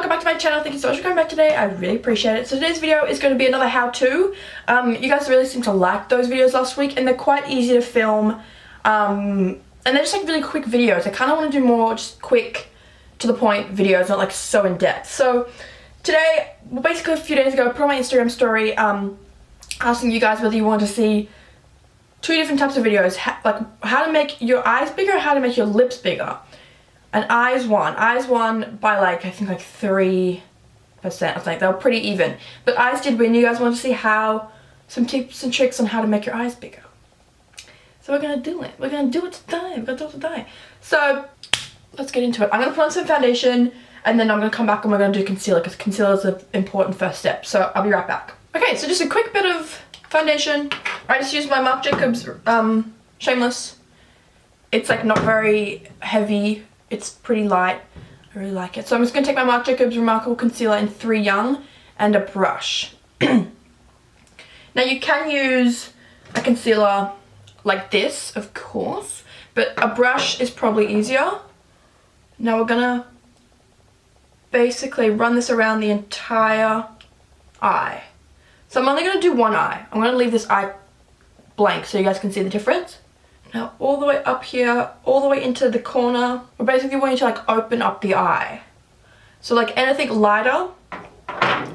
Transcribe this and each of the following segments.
welcome back to my channel. Thank you so much for coming back today. I really appreciate it. So today's video is going to be another how-to. You guys really seem to like those videos last week, and they're quite easy to film. And they're just like really quick videos. I kind of want to do more just quick, to the point videos, not like so in depth. So today, well, basically a few days ago, I put on my Instagram story asking you guys whether you want to see two different types of videos, like how to make your eyes bigger, how to make your lips bigger. And eyes won by like, I think like 3%, I think. They were pretty even. But eyes did win. You guys want to see some tips and tricks on how to make your eyes bigger. So we're going to do it. We're going to do it today. So let's get into it. I'm going to put on some foundation, and then I'm going to come back and we're going to do concealer, because concealer is an important first step. So I'll be right back. Okay, so just a quick bit of foundation. I just used my Marc Jacobs Shameless. It's like not very heavy. It's pretty light. I really like it. So I'm just going to take my Marc Jacobs Remarkable Concealer in 3 Young and a brush. Now you can use a concealer like this, of course, but a brush is probably easier. Now we're going to basically run this around the entire eye. So I'm only going to do one eye. I'm going to leave this eye blank so you guys can see the difference. Now all the way up here, all the way into the corner, we're basically wanting to like open up the eye. So like anything lighter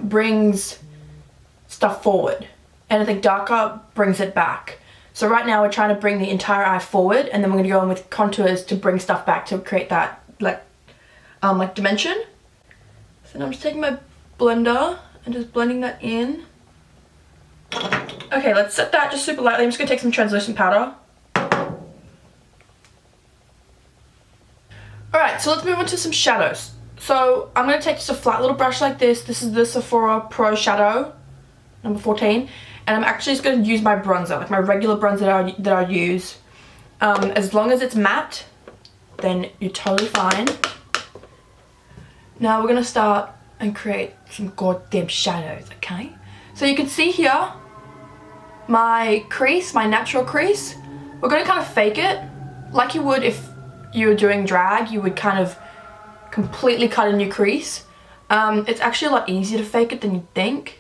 brings stuff forward. Anything darker brings it back. So right now we're trying to bring the entire eye forward, and then we're going to go in with contours to bring stuff back to create that like dimension. So now I'm just taking my blender and just blending that in. Okay, let's set that just super lightly. I'm just going to take some translucent powder. Alright, so let's move on to some shadows. So I'm going to take just a flat little brush like this. This is the Sephora Pro Shadow, number 14. And I'm actually just going to use my bronzer, like my regular bronzer that I use. As long as it's matte, then you're totally fine. Now we're going to start and create some goddamn shadows, okay? So you can see here, my crease, my natural crease. We're going to kind of fake it, like you would if you were doing drag. You would kind of completely cut in your crease. It's actually a lot easier to fake it than you'd think.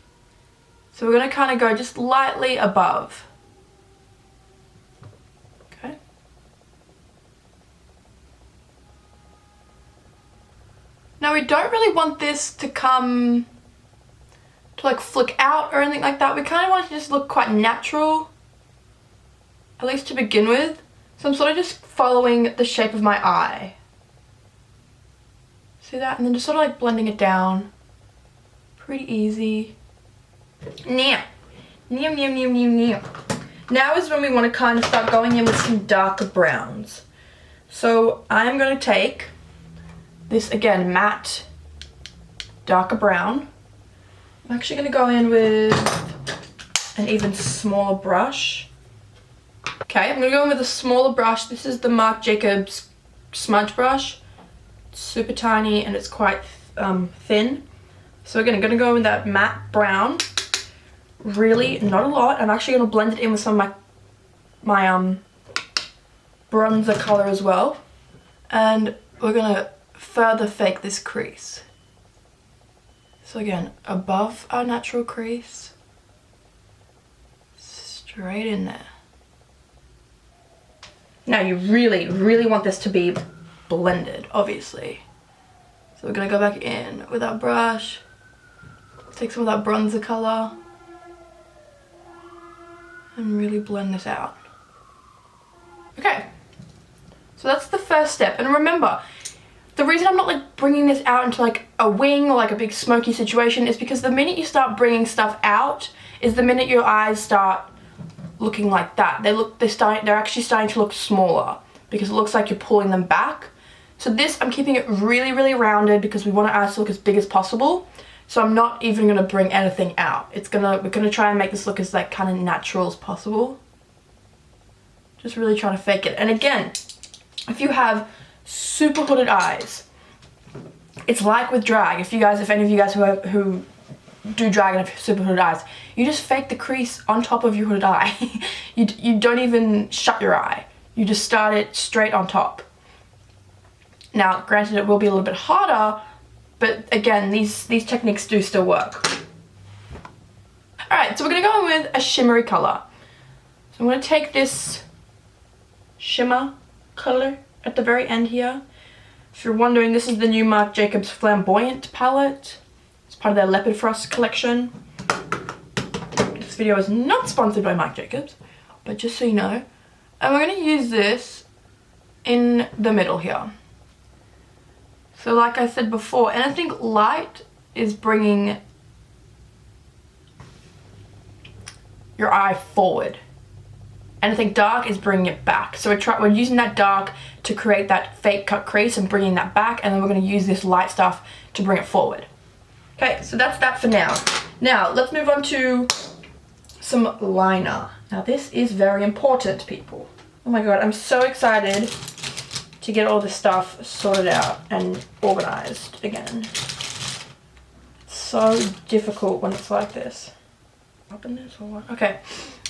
So we're going to kind of go just lightly above. Okay. Now we don't really want this to come to like flick out or anything like that. We kind of want it to just look quite natural, at least to begin with. So I'm sort of just following the shape of my eye. See that? And then just sort of like blending it down. Pretty easy. Now is when we want to kind of start going in with some darker browns. So I'm going to take this, again, matte darker brown. I'm actually going to go in with an even smaller brush. Okay, I'm going to go in with a smaller brush. This is the Marc Jacobs smudge brush. It's super tiny and it's quite thin. So again, I'm going to go in with that matte brown. Really, not a lot. I'm actually going to blend it in with some of my bronzer color as well. And we're going to further fake this crease. So again, above our natural crease, straight in there. Now you really, really want this to be blended, obviously. So we're going to go back in with our brush, take some of that bronzer color, and really blend this out. Okay, so that's the first step. And remember, the reason I'm not like bringing this out into like a wing or like a big smoky situation is because the minute you start bringing stuff out is the minute your eyes start looking like that. They're actually starting to look smaller because it looks like you're pulling them back. So this, I'm keeping it really, really rounded because we want our eyes to look as big as possible. So I'm not even going to bring anything out. We're gonna try and make this look as like kind of natural as possible. Just really trying to fake it. And again, if you have super hooded eyes, it's like with drag. If any of you guys who do drag and have super hooded eyes, you just fake the crease on top of your hooded eye. you don't even shut your eye. You just start it straight on top. Now, granted, it will be a little bit harder But again, these techniques do still work. Alright, so we're going to go in with a shimmery colour. So I'm going to take this shimmer colour at the very end here. If you're wondering, this is the new Marc Jacobs Flamboyant palette. It's part of their Leopard Frost collection. This video is not sponsored by Marc Jacobs, but just so you know. And we're going to use this in the middle here. So like I said before, anything light is bringing your eye forward. Anything dark is bringing it back. So we're using that dark to create that fake cut crease and bringing that back, and then we're going to use this light stuff to bring it forward. Okay, so that's that for now. Now, let's move on to some liner. Now this is very important, people. Oh my god, I'm so excited to get all this stuff sorted out and organized again. It's so difficult when it's like this. Open this or what? Okay.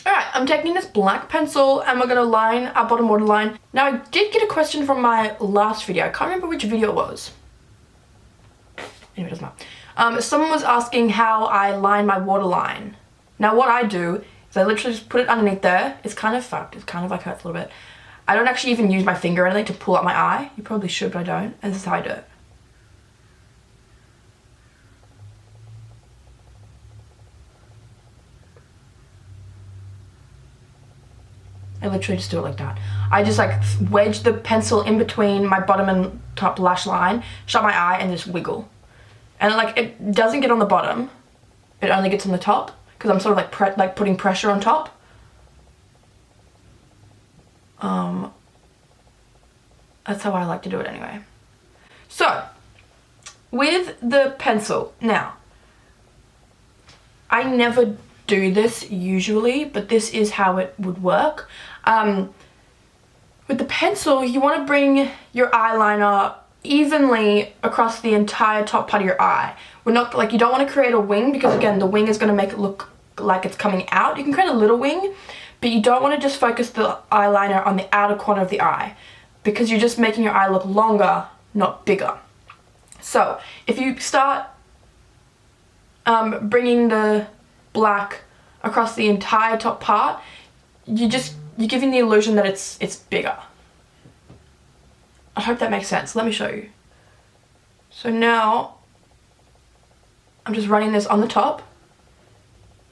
Alright, I'm taking this black pencil and we're going to line our bottom waterline. Now I did get a question from my last video. I can't remember which video it was. Anyway, it doesn't matter. Someone was asking how I line my waterline. Now what I do is I literally just put it underneath there. It's kind of fucked. It's kind of like hurts a little bit. I don't actually even use my finger or anything to pull out my eye. You probably should, but I don't. And this is how I do it. I literally just do it like that. I just like wedge the pencil in between my bottom and top lash line, shut my eye and just wiggle. And like it doesn't get on the bottom, it only gets on the top because I'm sort of like putting pressure on top. That's how I like to do it anyway. So, with the pencil, now, I never do this usually, but this is how it would work. With the pencil, you want to bring your eyeliner evenly across the entire top part of your eye. We're not like, you don't want to create a wing because again, the wing is going to make it look like it's coming out. You can create a little wing, but you don't want to just focus the eyeliner on the outer corner of the eye because you're just making your eye look longer, not bigger. So if you start bringing the black across the entire top part, you're giving the illusion that it's bigger. I hope that makes sense. Let me show you. So now I'm just running this on the top.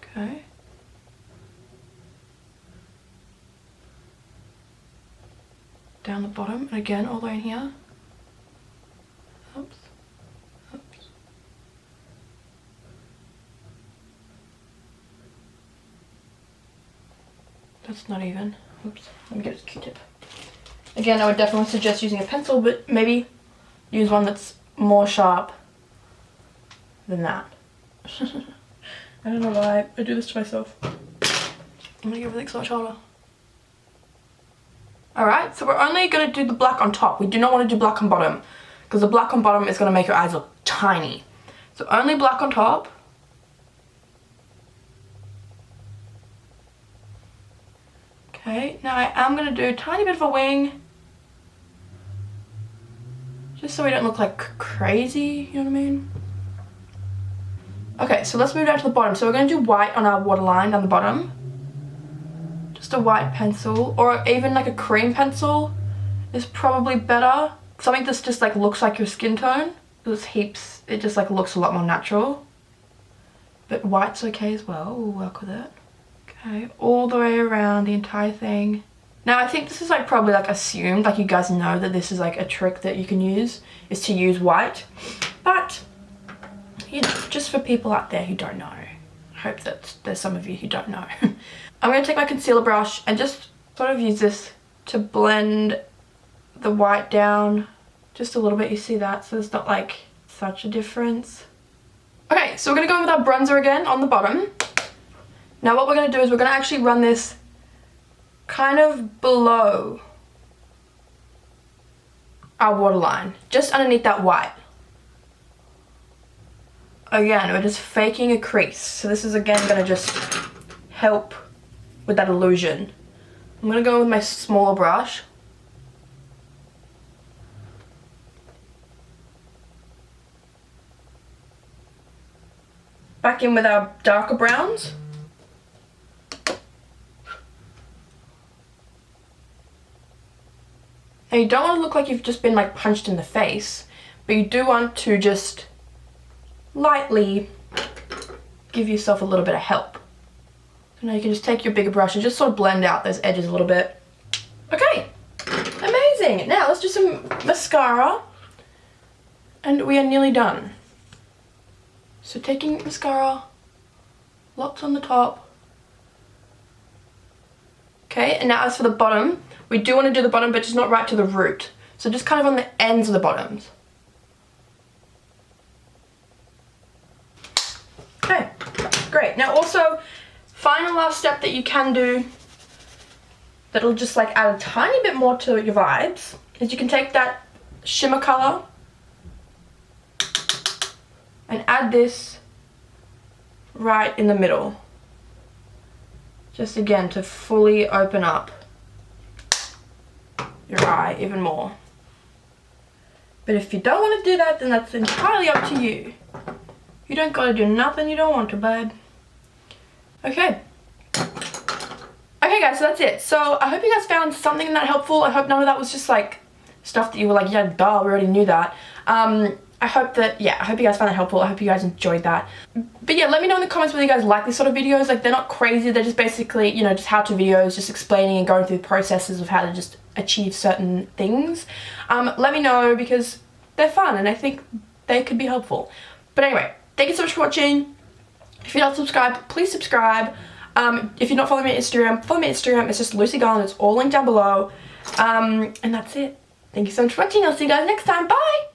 Okay. Down the bottom, and again all the way in here. Oops. Oops. That's not even. Oops. Let me get a Q-tip. Again, I would definitely suggest using a pencil, but maybe use one that's more sharp than that. I don't know why I do this to myself. I'm gonna get everything so much harder. Alright, so we're only going to do the black on top. We do not want to do black on bottom because the black on bottom is going to make your eyes look tiny. So only black on top. Okay, now I am going to do a tiny bit of a wing. Just so we don't look like crazy, you know what I mean? Okay, so let's move down to the bottom. So we're going to do white on our waterline down the bottom. Just a white pencil, or even like a cream pencil is probably better. Something that's just like looks like your skin tone. There's heaps, it just like looks a lot more natural. But white's okay as well, we'll work with it. Okay, all the way around the entire thing. Now I think this is like probably like assumed, like you guys know that this is like a trick that you can use, is to use white. But, you know, just for people out there who don't know. I hope that there's some of you who don't know. I'm going to take my concealer brush and just sort of use this to blend the white down just a little bit. You see that? So there's not like such a difference. Okay, so we're going to go in with our bronzer again on the bottom. Now what we're going to do is we're going to actually run this kind of below our waterline, just underneath that white. Again, we're just faking a crease. So this is again going to just help with that illusion. I'm going to go with my smaller brush. back in with our darker browns. Now you don't want to look like you've just been like punched in the face, but you do want to just lightly give yourself a little bit of help. So now you can just take your bigger brush and just sort of blend out those edges a little bit. Okay, amazing. Now let's do some mascara and we are nearly done. So taking mascara, lots on the top. Okay, and now as for the bottom, we do want to do the bottom, but just not right to the root. So just kind of on the ends of the bottoms. Okay, great. Now also, final last step that you can do that'll just like add a tiny bit more to your vibes is you can take that shimmer color and add this right in the middle. Just again to fully open up your eye even more. But if you don't want to do that, then that's entirely up to you. You don't gotta do nothing you don't want to, babe. Okay. Okay guys, so that's it. So I hope you guys found something in that helpful. I hope none of that was just like stuff that you were like, yeah, duh, we already knew that. I hope that, yeah, I hope you guys found that helpful. I hope you guys enjoyed that. But yeah, let me know in the comments whether you guys like these sort of videos. Like, they're not crazy. They're just basically, you know, just how-to videos, just explaining and going through the processes of how to just achieve certain things. Let me know because they're fun and I think they could be helpful. But anyway, thank you so much for watching. If you're not subscribed, please subscribe. If you're not following me on Instagram, follow me on Instagram. It's just Lucy Garland. It's all linked down below. And that's it. Thank you so much for watching. I'll see you guys next time. Bye!